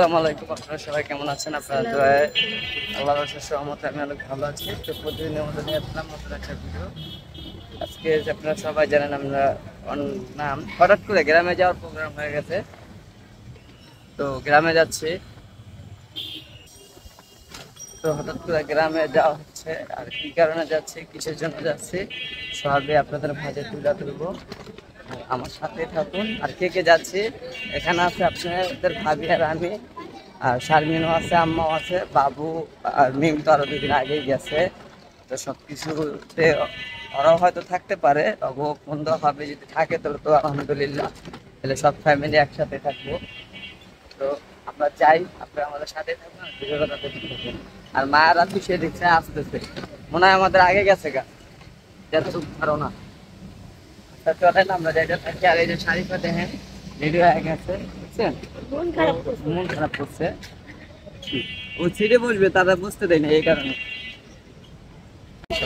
আসসালামু আলাইকুম। আপনারা সবাই কেমন আছেন? আপনারা দোয়ায় আল্লাহর অশেষ রহমতে আমি অনেক ভালো আছি। তো প্রতিদিনের মতো নিয়ে আসলাম নতুন একটা ভিডিও। আজকে আপনারা সবাই জানেন আমরা নাম হঠাৎ করে গ্রামে যাওয়ার প্রোগ্রাম হয়ে গেছে। তো গ্রামে যাচ্ছি। তো হঠাৎ করে গ্রামে যাওয়া হচ্ছে। আর কি কারণে যাচ্ছি, কিসের জন্য যাচ্ছি, সবই আপনাদের ভাজে তুলে ধরবো। আমার সাথে থাকুন। আর কে কে যাচ্ছি, এখানে আছে আপনাদের ভাবি আর আমি, আর শারমিনও আছে, আম্মাও আছে, বাবু আর মিম তো আরো 2 দিন আগেই গেছে। তো সব কিছুতে ওরাও হয়তো থাকতে পারে, বন্ধ হবে, যদি থাকে তাহলে তো আলহামদুলিল্লাহ, তাহলে সব ফ্যামিলি একসাথে থাকবো। তো আমরা যাই, আপনারা আমাদের সাথে থাকুন, ভিডিওটা দেখতে থাকুন। আর মায়েরা তো সে দেখছে আসতেছে, মনে হয় আমাদের আগে গেছে গা, যতটুকু ধারণা। চলেন আমরা যাইতে থাকি। আর এই যে শারিফা দেখেন রেডি হয়ে গেছে, বুঝছেন, মন খারাপ করছে। ও সিটে বসবে, তারা বসতে দেয় না, এই কারণে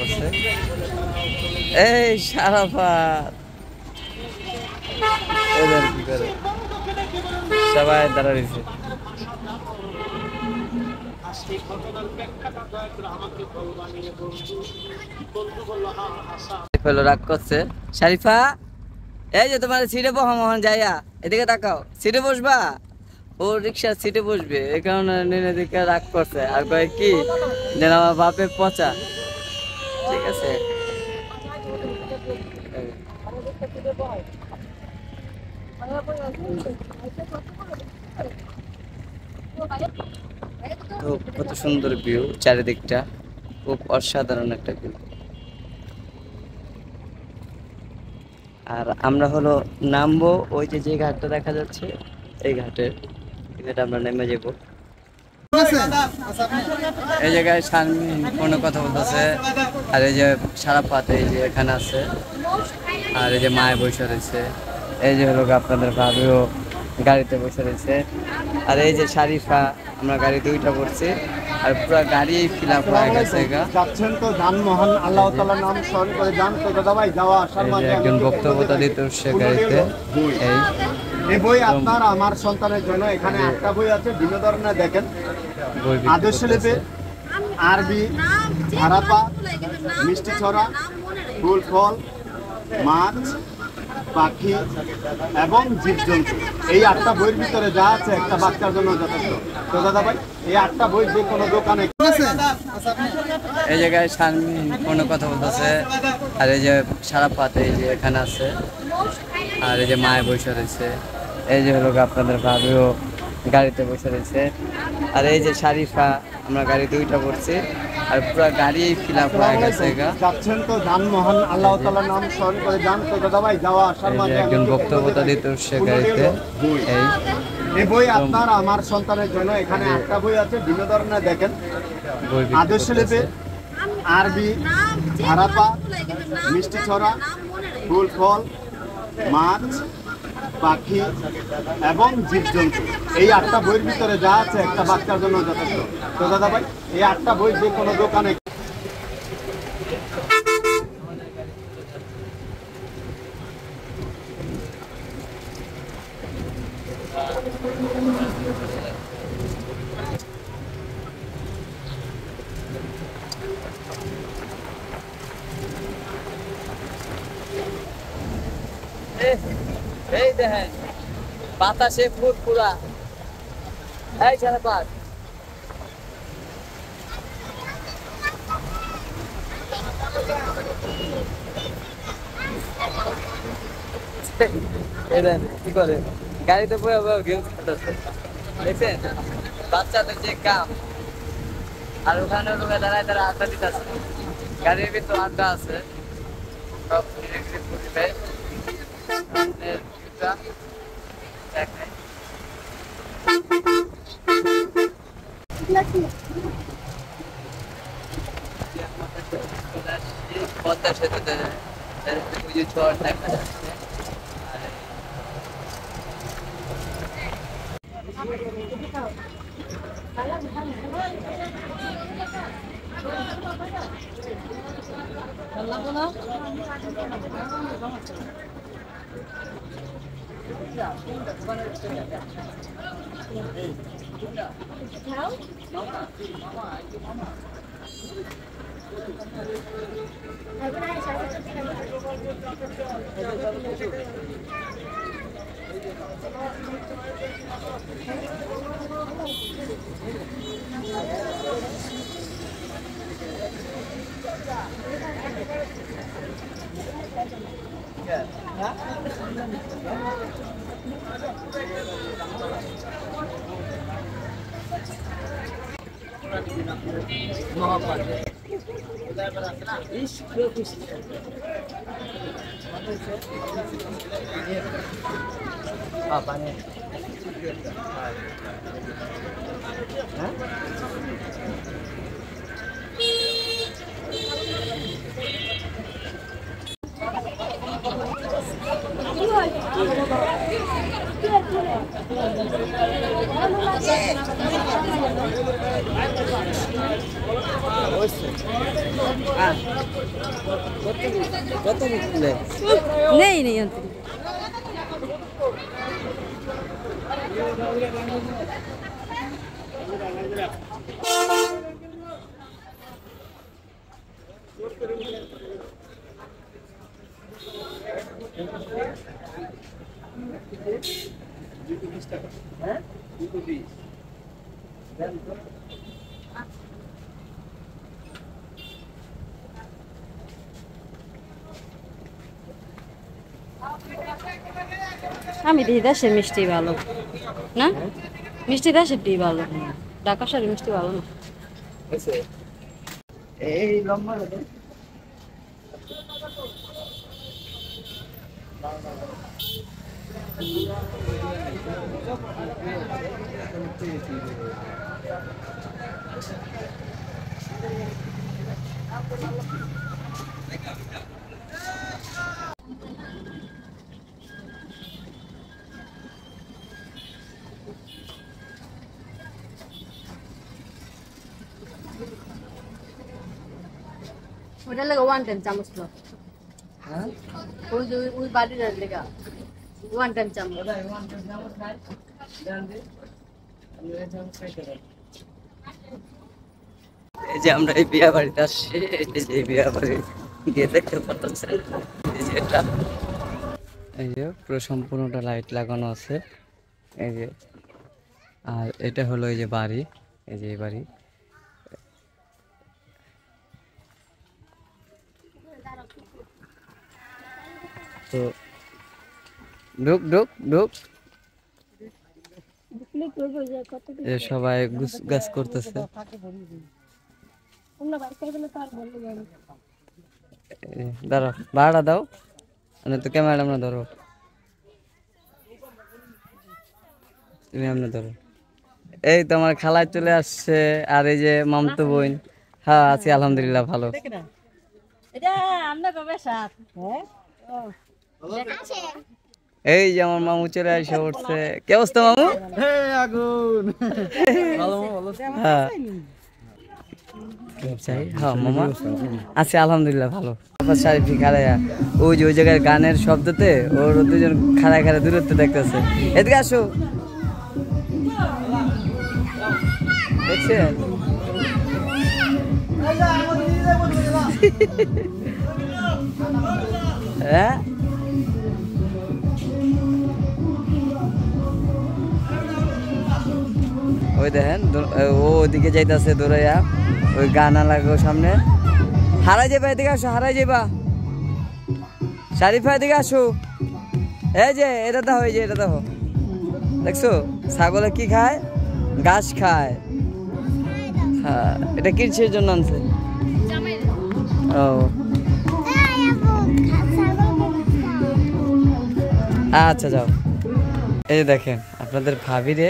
বসছে। এই শারাফাত এদের কি করে সবাই দাঁড়া রয়েছে। রাগ করছে শারিফা, এই যে তোমার সিটে বহা মোহন যাইয়া এদিকে তাকাও, সিটে বসবা। ও রিক্সার সিটে বসবে, এই কারণে নেনে দিকে রাগ করছে। আর কয় কি যেন আমার বাপে পচা। ঠিক আছে, তো কত সুন্দর ভিউ, চারিদিকটা খুব অসাধারণ একটা ভিউ। আর আমরা হলো নামবো ওই যে যে ঘাটটা দেখা যাচ্ছে, এই ঘাটের ঘাটে আমরা নেমে যাব। এই জায়গায় শারমিন কোনো কথা বলতেছে, আর এই যে শারাফাত এই যে এখানে আছে, আর এই যে মায়ে বসে রয়েছে, এই যে হলো আপনাদের ভাবিও গাড়িতে বসে রয়েছে, আর এই যে শারিফা, আমরা গাড়ি 2টা করছি, আর পুরো গাড়ি ফিল আপ হয়ে গেছে। যাচ্ছেন তো যান, মহান আল্লাহ তাআলার নাম স্মরণ করে যান। তো দাদা ভাই যাওয়া আসার মাঝে একজন বক্তব্যতা দিতে উঠছে গাড়িতে। এই বই আপনার আমার সন্তানের জন্য, এখানে 8টা বই আছে বিভিন্ন ধরনের। দেখেন, আদর্শ লিপি, আরবি, ধারাপা, মিষ্টি ছড়া, ফুল ফল, মাছ, পাখি এবং জীবজন্তু। এই 8টা বইয়ের ভিতরে যা আছে একটা বাচ্চার জন্য যথেষ্ট। তো দাদা ভাই এই 8টা বই যে কোনো দোকানে। এই জায়গায় শারমিন কোনো কথা বলতেছে, আর এই যে শারাফাত এই যে এখানে আছে, আর এই যে মায়ে বসে রয়েছে, এই যে হলো আপনাদের ভাবিও গাড়িতে বসে রয়েছে, আর এই যে শারিফা, আমরা গাড়ি 2টা করছি, আর পুরো গাড়ি ফিল আপ হয়ে গেছে। যাচ্ছেন তো যান, মহান আল্লাহ তাআলার নাম স্মরণ করে যান। তো দাদা ভাই যাওয়া আসার মাঝে একজন বক্তব্যতা দিতে উঠছে গাড়িতে। এই বই আপনার আমার সন্তানের জন্য, এখানে 8টা বই আছে বিভিন্ন ধরনের। দেখেন, আদর্শ লিপি, আরবি, ধারাপা, মিষ্টি ছড়া, ফুল ফল, মাছ, পাখি এবং জীবজন্তু। এই 8টা বইয়ের ভিতরে যা আছে একটা বাচ্চার জন্য যথেষ্ট। তো দাদা ভাই এই 8টা বই যে কোনো দোকানে। এই দেখেন বাতাসে ফুরফুরা, এই শারাফাত কি করে গাড়িতে বয়ে বয়ে গেম খেলতেছে, দেখছেন বাচ্চাদের যে কাম। আর ওখানে লোকে দাঁড়ায় তারা আড্ডা দিতেছে, গাড়ির ভিতর আড্ডা আছে, সব পরিবেশ পদ্মা সেতুতে চর দেখা যাচ্ছে। नहीं नहीं होती আমি দেখি দেশের মিষ্টি ভালো না মিষ্টি দেশেরটি ভালো ঢাকা শহরের মিষ্টি ভালো না এই লম্বা ওটা লাগে ওয়ান টাইম চামচ তো হ্যাঁ ওই যে ওই বাড়ির লেগা ওয়ান টাইম চামচ এই যে আমরা এই বিয়া বাড়িতে আসছি এই যে বিয়া বাড়ি গিয়ে দেখতে পাচ্ছেন এই যে এটা এই যে পুরো সম্পূর্ণটা লাইট লাগানো আছে এই যে আর এটা হলো এই যে বাড়ি এই যে এই বাড়ি তো ঢুক ঢুক ঢুক সবাই গাছ করতেছে দাঁড়াও ভাড়া দাও তো ক্যামেরা আমরা ধরো তুমি আমরা ধরো এই তো আমার খালায় চলে আসছে আর এই যে মামতো বোন হ্যাঁ আছি আলহামদুলিল্লাহ ভালো এই যে আমার মামু চলে এসে উঠছে কি অবস্থা মামু হ্যাঁ হ্যাঁ মামা আছি আলহামদুলিল্লাহ ভালো শারিফি খাড়াইয়া ওই যে ওই জায়গায় গানের শব্দতে ওর দুজন খাড়ায় খাড়ায় দূরত্ব দেখতেছে এদিকে আসো দেখছেন হ্যাঁ ওই দেখেন ও ওদিকে যাইতেছে দৌড়াইয়া ওই গানা লাগো সামনে হারাই যাবা এদিকে আসো হারাই যাবা শারিফা এদিকে আসো এই যে এটা দেখো এই যে এটা দেখো দেখছো ছাগলে কি খায় ঘাস খায় হ্যাঁ এটা কিসের জন্য আনছে ও আচ্ছা যাও এই দেখেন আপনাদের ভাবিরে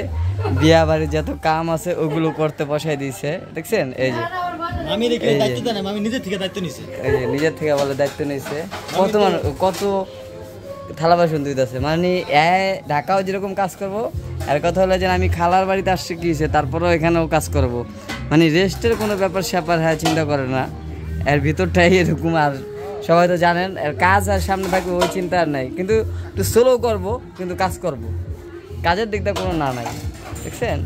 বিয়া বাড়ির যত কাম আছে ওগুলো করতে বসাই দিয়েছে দেখছেন এই যে আমি দায়িত্ব দেন আমি নিজের থেকে দায়িত্ব নিছি এই যে নিজের থেকে বলে দায়িত্ব নিয়েছে কত থালা বাসন ধুইতেছে মানে ঢাকাও যেরকম কাজ করবো আর কথা হলো যে আমি খালার বাড়িতে আসছি কি হয়েছে তারপরেও এখানেও কাজ করব মানে রেস্টের কোনো ব্যাপার স্যাপার হ্যাঁ চিন্তা করে না এর ভিতরটাই এরকম আর সবাই তো জানেন এর কাজ আর সামনে থাকবে ওই চিন্তা আর নাই কিন্তু একটু স্লো করবো কিন্তু কাজ করব কাজের দিকটা কোনো না নাই দেখছেন